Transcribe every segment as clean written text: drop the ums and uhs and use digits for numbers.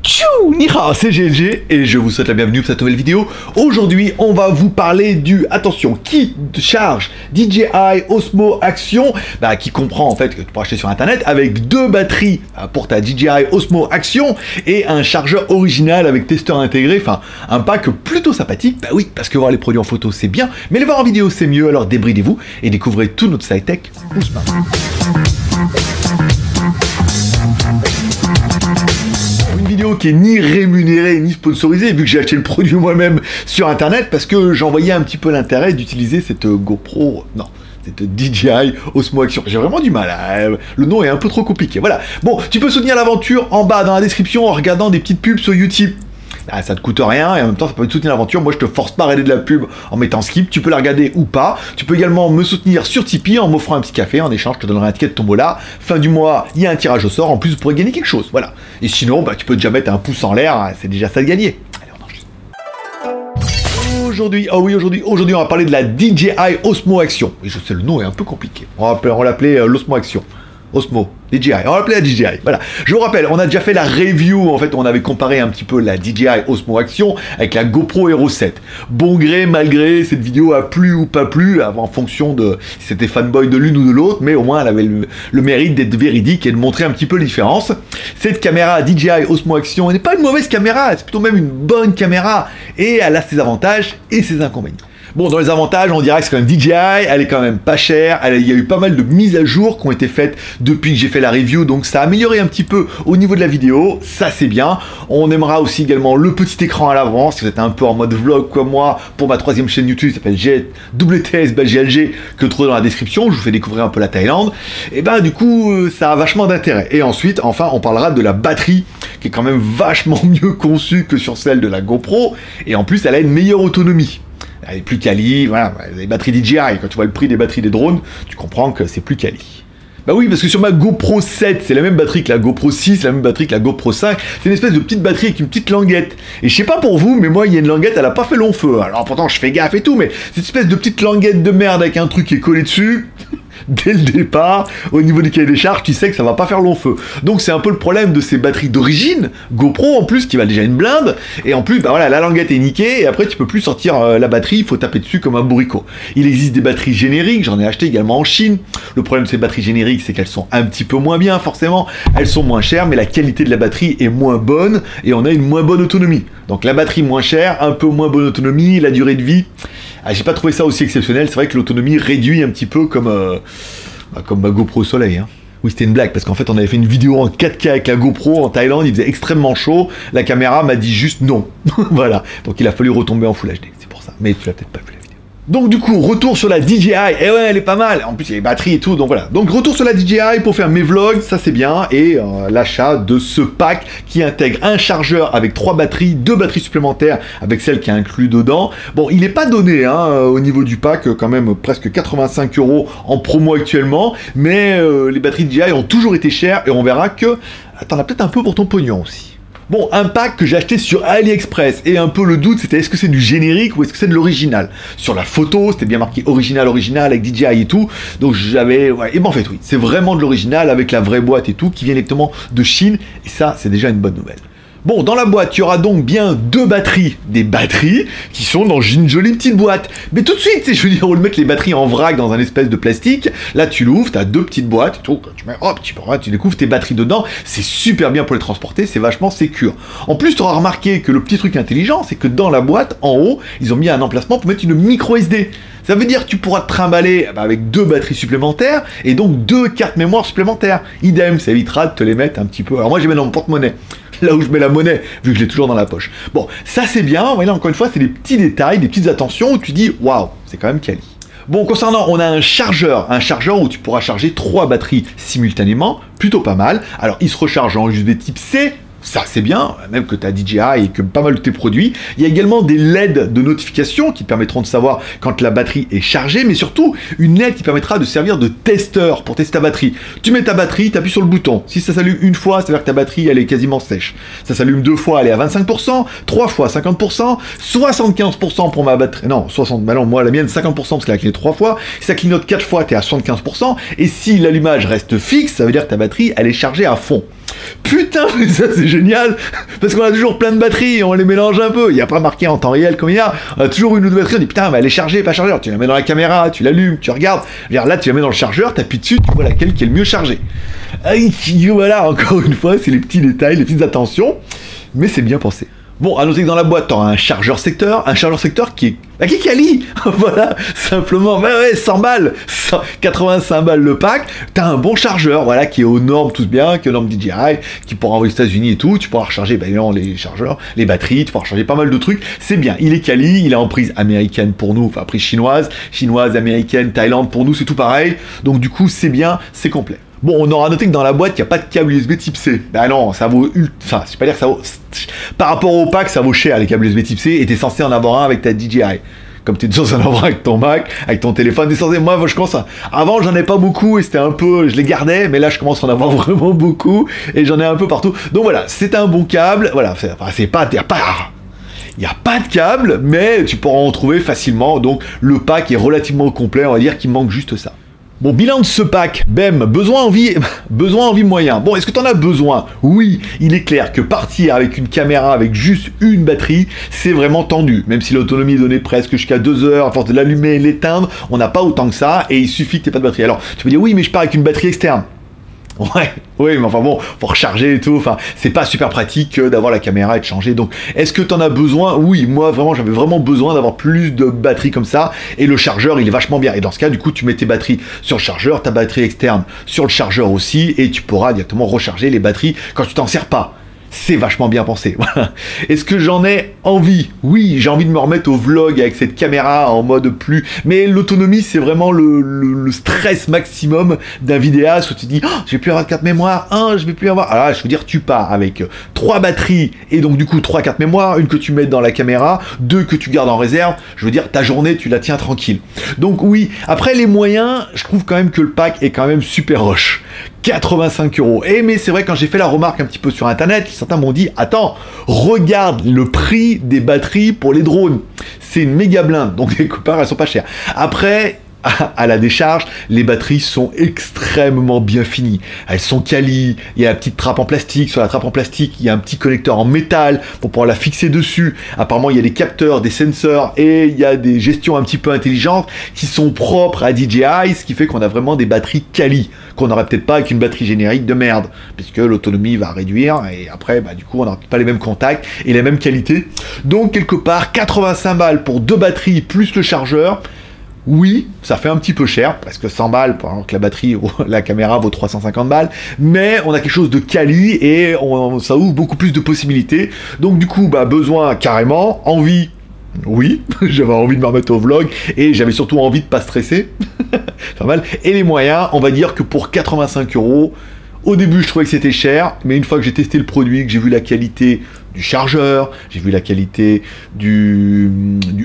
Tchou, ni hao, c'est GLG et je vous souhaite la bienvenue pour cette nouvelle vidéo. Aujourd'hui, on va vous parler du, attention, kit de charge DJI Osmo Action, qui comprend en fait que tu peux acheter sur internet avec deux batteries pour ta DJI Osmo Action et un chargeur original avec testeur intégré, enfin un pack plutôt sympathique. Bah oui, parce que voir les produits en photo c'est bien, mais les voir en vidéo c'est mieux, alors débridez-vous et découvrez tout notre side tech doucement. Vidéo qui est ni rémunérée ni sponsorisée vu que j'ai acheté le produit moi-même sur internet parce que j'en voyais un petit peu l'intérêt d'utiliser cette GoPro, non, cette DJI Osmo Action. J'ai vraiment du mal, le nom est un peu trop compliqué, voilà. Bon, tu peux soutenir l'aventure en bas dans la description en regardant des petites pubs sur YouTube. Ça te coûte rien et en même temps ça peut te soutenir l'aventure. Moi je te force pas à regarder de la pub en mettant skip, tu peux la regarder ou pas. Tu peux également me soutenir sur Tipeee en m'offrant un petit café. En échange je te donnerai un ticket de tombola. Fin du mois il y a un tirage au sort, en plus vous pourrez gagner quelque chose, voilà. Et sinon tu peux déjà mettre un pouce en l'air, c'est déjà ça de gagner. Allez, on enregistre. Aujourd'hui, aujourd'hui on va parler de la DJI Osmo Action. Et je sais le nom est un peu compliqué, on va l'appeler l'Osmo Action. Osmo, DJI, on va l'appeler la DJI, voilà. Je vous rappelle, on a déjà fait la review, en fait, on avait comparé un petit peu la DJI Osmo Action avec la GoPro Hero 7. Bon gré, mal gré, cette vidéo a plu ou pas plu, en fonction de si c'était fanboy de l'une ou de l'autre, mais au moins elle avait le mérite d'être véridique et de montrer un petit peu la différence. Cette caméra DJI Osmo Action n'est pas une mauvaise caméra, c'est plutôt même une bonne caméra, et elle a ses avantages et ses inconvénients. Bon, dans les avantages, on dirait que c'est quand même DJI, elle est quand même pas chère, il y a eu pas mal de mises à jour qui ont été faites depuis que j'ai fait la review, donc ça a amélioré un petit peu au niveau de la vidéo, ça c'est bien. On aimera aussi également le petit écran à l'avant, si vous êtes un peu en mode vlog comme moi, pour ma troisième chaîne YouTube, qui s'appelle WTS GLG, que vous trouvez dans la description, je vous fais découvrir un peu la Thaïlande, et du coup, ça a vachement d'intérêt. Et ensuite, enfin, on parlera de la batterie, qui est quand même vachement mieux conçue que sur celle de la GoPro, et en plus, elle a une meilleure autonomie. Elle est plus quali, voilà, les batteries DJI, quand tu vois le prix des batteries des drones, tu comprends que c'est plus quali. Bah oui, parce que sur ma GoPro 7, c'est la même batterie que la GoPro 6, la même batterie que la GoPro 5, c'est une espèce de petite batterie avec une petite languette. Et je sais pas pour vous, mais moi, il y a une languette, elle a pas fait long feu. Alors pourtant, je fais gaffe et tout, mais cette espèce de petite languette de merde avec un truc qui est collé dessus... Dès le départ, au niveau du cahier des charges, tu sais que ça va pas faire long feu. Donc c'est un peu le problème de ces batteries d'origine, GoPro en plus, qui valent déjà une blinde, et en plus, voilà, la languette est niquée, et après tu peux plus sortir la batterie, il faut taper dessus comme un bourricot. Il existe des batteries génériques, j'en ai acheté également en Chine. Le problème de ces batteries génériques, c'est qu'elles sont un petit peu moins bien, forcément, elles sont moins chères, mais la qualité de la batterie est moins bonne, et on a une moins bonne autonomie. Donc la batterie moins chère, un peu moins bonne autonomie, la durée de vie... j'ai pas trouvé ça aussi exceptionnel, c'est vrai que l'autonomie réduit un petit peu comme ma GoPro Soleil. Oui, c'était une blague, parce qu'en fait, on avait fait une vidéo en 4K avec la GoPro en Thaïlande, il faisait extrêmement chaud, la caméra m'a dit juste non. Voilà, donc il a fallu retomber en Full HD, c'est pour ça. Mais tu l'as peut-être pas vu la vidéo. Donc du coup, retour sur la DJI, et ouais, elle est pas mal, en plus il y a les batteries et tout, donc voilà. Donc retour sur la DJI pour faire mes vlogs, ça c'est bien, et l'achat de ce pack qui intègre un chargeur avec 3 batteries, 2 batteries supplémentaires avec celle qui est inclus dedans. Bon, il n'est pas donné au niveau du pack, quand même presque 85 € en promo actuellement, mais les batteries DJI ont toujours été chères, et on verra que t'en as peut-être un peu pour ton pognon aussi. Bon, un pack que j'ai acheté sur AliExpress, et un peu le doute c'était est-ce que c'est du générique ou est-ce que c'est de l'original. Sur la photo, c'était bien marqué original avec DJI et tout, donc j'avais... Ouais, et ben en fait oui, c'est vraiment de l'original avec la vraie boîte et tout, qui vient directement de Chine, et ça c'est déjà une bonne nouvelle. Bon, dans la boîte, il y aura donc bien 2 batteries, des batteries qui sont dans une jolie petite boîte. Mais tout de suite, je veux dire, au lieu de mettre les batteries en vrac dans un espèce de plastique, là tu l'ouvres, tu as 2 petites boîtes, et tout, tu mets, hop, tu découvres tes batteries dedans, c'est super bien pour les transporter, c'est vachement sécure. En plus, tu auras remarqué que le petit truc intelligent, c'est que dans la boîte, en haut, ils ont mis un emplacement pour mettre une micro SD. Ça veut dire que tu pourras te trimballer avec 2 batteries supplémentaires et donc 2 cartes mémoire supplémentaires. Idem, ça évitera de te les mettre un petit peu. Alors moi, je les mets dans mon porte-monnaie. Là où je mets la monnaie, vu que je l'ai toujours dans la poche. Bon, ça c'est bien, mais là encore une fois, c'est des petits détails, des petites attentions où tu dis, waouh, c'est quand même quali. Bon, concernant, on a un chargeur où tu pourras charger 3 batteries simultanément, plutôt pas mal. Alors, il se recharge en USB type C, ça c'est bien, même que tu as DJI et que pas mal de tes produits. Il y a également des LED de notification qui te permettront de savoir quand la batterie est chargée, mais surtout une LED qui permettra de servir de testeur pour tester ta batterie. Tu mets ta batterie, tu appuies sur le bouton. Si ça s'allume une fois, ça veut dire que ta batterie elle est quasiment sèche. Ça s'allume 2 fois, elle est à 25%, 3 fois 50%, 75% pour ma batterie. Non, 60, bah non, moi la mienne 50% parce qu'elle a cligné 3 fois. Si ça clignote 4 fois, tu es à 75%. Et si l'allumage reste fixe, ça veut dire que ta batterie elle est chargée à fond. Putain, mais ça c'est génial, parce qu'on a toujours plein de batteries, on les mélange un peu, il n'y a pas marqué en temps réel comme il y a, on a toujours une ou deux batteries, on dit putain, mais elle est chargée, pas chargée, alors tu la mets dans la caméra, tu l'allumes, tu regardes, là tu la mets dans le chargeur, t'appuies dessus, tu vois laquelle qui est le mieux chargée. Voilà, encore une fois, c'est les petits détails, les petites attentions, mais c'est bien pensé. Bon, à noter que dans la boîte, t'auras un chargeur secteur qui est... qui est quali. Voilà, simplement, bah ouais, 100 balles, 85 balles le pack, t'as un bon chargeur, voilà, qui est aux normes, tout bien, qui est aux normes DJI, qui pourra envoyer aux États-Unis et tout, tu pourras recharger, bah non, les chargeurs, les batteries, tu pourras recharger pas mal de trucs, c'est bien, il est quali, il est en prise américaine pour nous, enfin prise chinoise, américaine, Thaïlande pour nous, c'est tout pareil, donc du coup, c'est bien, c'est complet. Bon, on aura noté que dans la boîte, il n'y a pas de câble USB type C. Bah non, ça vaut... Enfin, je vais pas dire que ça vaut... Par rapport au pack, ça vaut cher, les câbles USB type C, et t'es censé en avoir un avec ta DJI. Comme t'es censé en avoir un avec ton Mac, avec ton téléphone, t'es censé... Moi, je commence à... Avant, j'en ai pas beaucoup, et c'était un peu... Je les gardais, mais là, je commence à en avoir vraiment beaucoup, et j'en ai un peu partout. Donc voilà, c'est un bon câble, voilà, c'est pas... Il n'y a pas de câble, mais tu pourras en trouver facilement, donc le pack est relativement complet, on va dire qu'il manque juste ça. Bon, bilan de ce pack, BEM, besoin, envie, moyen. Bon, est-ce que tu en as besoin? Oui, il est clair que partir avec une caméra avec juste une batterie, c'est vraiment tendu. Même si l'autonomie est donnée presque jusqu'à 2 heures, à force de l'allumer et l'éteindre, on n'a pas autant que ça, et il suffit que tu n'aies pas de batterie. Alors, tu peux dire, oui, mais je pars avec une batterie externe. Ouais, oui, mais enfin bon, faut recharger et tout, enfin, c'est pas super pratique d'avoir la caméra et de changer, donc est-ce que t'en as besoin? Oui, moi vraiment, j'avais vraiment besoin d'avoir plus de batterie comme ça, et le chargeur, il est vachement bien, et dans ce cas, du coup, tu mets tes batteries sur le chargeur, ta batterie externe sur le chargeur aussi, et tu pourras directement recharger les batteries quand tu t'en sers pas. C'est vachement bien pensé. Voilà. Est-ce que j'en ai envie? Oui, j'ai envie de me remettre au vlog avec cette caméra en mode plus... Mais l'autonomie, c'est vraiment le stress maximum d'un vidéaste où tu te dis oh, je vais plus avoir de carte mémoire, je vais plus avoir... Alors là, je veux dire, tu pars avec 3 batteries et donc du coup 3 cartes mémoire, une que tu mets dans la caméra, 2 que tu gardes en réserve. Je veux dire, ta journée, tu la tiens tranquille. Donc oui, après les moyens, je trouve quand même que le pack est quand même super rush. 85 €. Et mais c'est vrai, quand j'ai fait la remarque un petit peu sur internet, certains m'ont dit attends, regarde le prix des batteries pour les drones, c'est une méga blinde, donc les copains, elles sont pas chères. Après, à la décharge, les batteries sont extrêmement bien finies. Elles sont quali, il y a la petite trappe en plastique, sur la trappe en plastique, il y a un petit connecteur en métal pour pouvoir la fixer dessus. Apparemment, il y a des capteurs, des sensors et il y a des gestions un petit peu intelligentes qui sont propres à DJI, ce qui fait qu'on a vraiment des batteries quali, qu'on n'aurait peut-être pas avec une batterie générique de merde, puisque l'autonomie va réduire et après, bah, du coup, on n'aura pas les mêmes contacts et les mêmes qualités. Donc, quelque part, 85 balles pour 2 batteries plus le chargeur. Oui, ça fait un petit peu cher, presque 100 balles, pendant que la batterie, la caméra vaut 350 balles, mais on a quelque chose de quali et ça ouvre beaucoup plus de possibilités. Donc du coup, bah, besoin carrément, envie, oui, j'avais envie de me remettre au vlog et j'avais surtout envie de pas stresser, pas mal. Et les moyens, on va dire que pour 85 €, au début, je trouvais que c'était cher, mais une fois que j'ai testé le produit, que j'ai vu la qualité du chargeur, j'ai vu la qualité du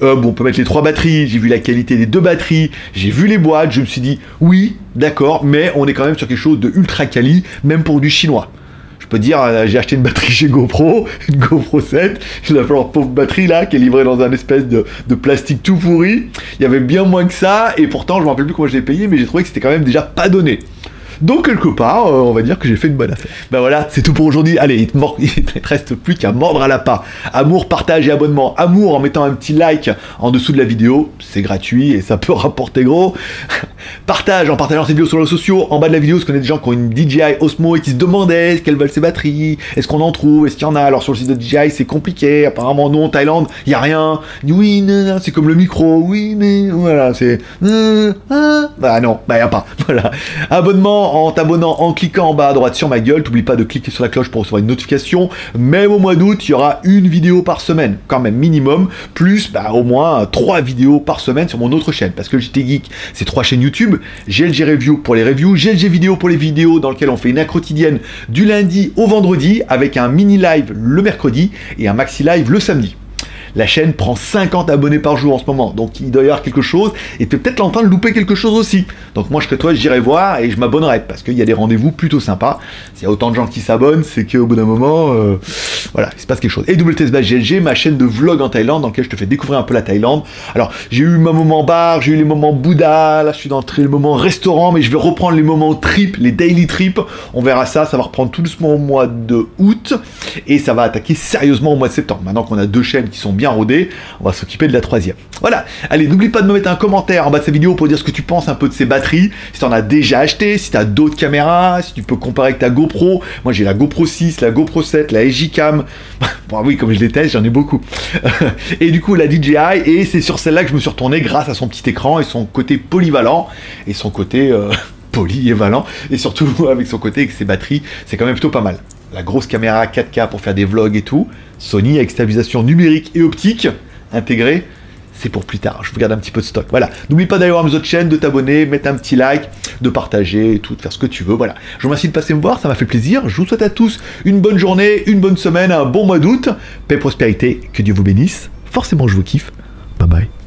hub où on peut mettre les 3 batteries, j'ai vu la qualité des 2 batteries, j'ai vu les boîtes, je me suis dit, oui, d'accord, mais on est quand même sur quelque chose de ultra quali, même pour du chinois. Je peux dire, j'ai acheté une batterie chez GoPro, une GoPro 7, j'ai la pauvre batterie là, qui est livrée dans un espèce de plastique tout pourri, il y avait bien moins que ça, et pourtant, je me rappelle plus comment je l'ai payé, mais j'ai trouvé que c'était quand même déjà pas donné. Donc quelque part, on va dire que j'ai fait une bonne affaire. Ben voilà, c'est tout pour aujourd'hui. Allez, il te reste plus qu'à mordre à la l'appât. Amour, partage et abonnement. Amour en mettant un petit like en dessous de la vidéo, c'est gratuit et ça peut rapporter gros. Partage en partageant cette vidéo sur les réseaux sociaux. En bas de la vidéo, parce qu'on a des gens qui ont une DJI Osmo et qui se demandaient quelles valent ces batteries, est-ce qu'on en trouve, est-ce qu'il y en a. Alors sur le site de DJI, c'est compliqué. Apparemment non, en Thaïlande, il n'y a rien. Oui, non, c'est comme le micro. Oui, mais voilà, c'est... Bah non, bah il n'y a pas. Voilà. Abonnement en t'abonnant, en cliquant en bas à droite sur ma gueule. T'oublies pas de cliquer sur la cloche pour recevoir une notification. Même au mois d'août, il y aura une vidéo par semaine, quand même minimum, plus bah, au moins 3 vidéos par semaine sur mon autre chaîne. Parce que le JT Geek, c'est 3 chaînes YouTube. GLG Review pour les reviews, GLG Vidéo pour les vidéos dans lesquelles on fait une accro quotidienne du lundi au vendredi avec un mini live le mercredi et un maxi live le samedi. La chaîne prend 50 abonnés par jour en ce moment, donc il doit y avoir quelque chose, et tu es peut-être en train de louper quelque chose aussi. Donc moi je serais toi, j'irai voir et je m'abonnerai, parce qu'il y a des rendez-vous plutôt sympas. S'il y a autant de gens qui s'abonnent, c'est qu'au bout d'un moment, Voilà, il se passe quelque chose. Et WTS/GLG, ma chaîne de vlog en Thaïlande, dans laquelle je te fais découvrir un peu la Thaïlande. Alors, j'ai eu ma moment bar, j'ai eu les moments Bouddha, là je suis dans les moments restaurant, mais je vais reprendre les moments trip, les daily trips. On verra ça va reprendre tout doucement au mois de août, et ça va attaquer sérieusement au mois de septembre. Maintenant qu'on a 2 chaînes qui sont bien rodées, on va s'occuper de la 3e. Voilà, allez, n'oublie pas de me mettre un commentaire en bas de cette vidéo pour dire ce que tu penses un peu de ces batteries, si tu en as déjà acheté, si tu as d'autres caméras, si tu peux comparer avec ta GoPro. Moi j'ai la GoPro 6, la GoPro 7, la SJ-Cam. Bon oui, comme je les teste, j'en ai beaucoup. Et du coup la DJI, et c'est sur celle-là que je me suis retourné grâce à son petit écran et son côté polyvalent, et son côté polyvalent, et surtout avec son côté avec ses batteries, c'est quand même plutôt pas mal. La grosse caméra 4K pour faire des vlogs et tout, Sony avec stabilisation numérique et optique intégrée, c'est pour plus tard, je vous garde un petit peu de stock. Voilà, n'oublie pas d'aller voir mes autres chaînes, de t'abonner, mettre un petit like, de partager et tout, de faire ce que tu veux. Voilà, je vous remercie de passer me voir, ça m'a fait plaisir. Je vous souhaite à tous une bonne journée, une bonne semaine, un bon mois d'août. Paix, prospérité, que Dieu vous bénisse. Forcément, je vous kiffe. Bye bye.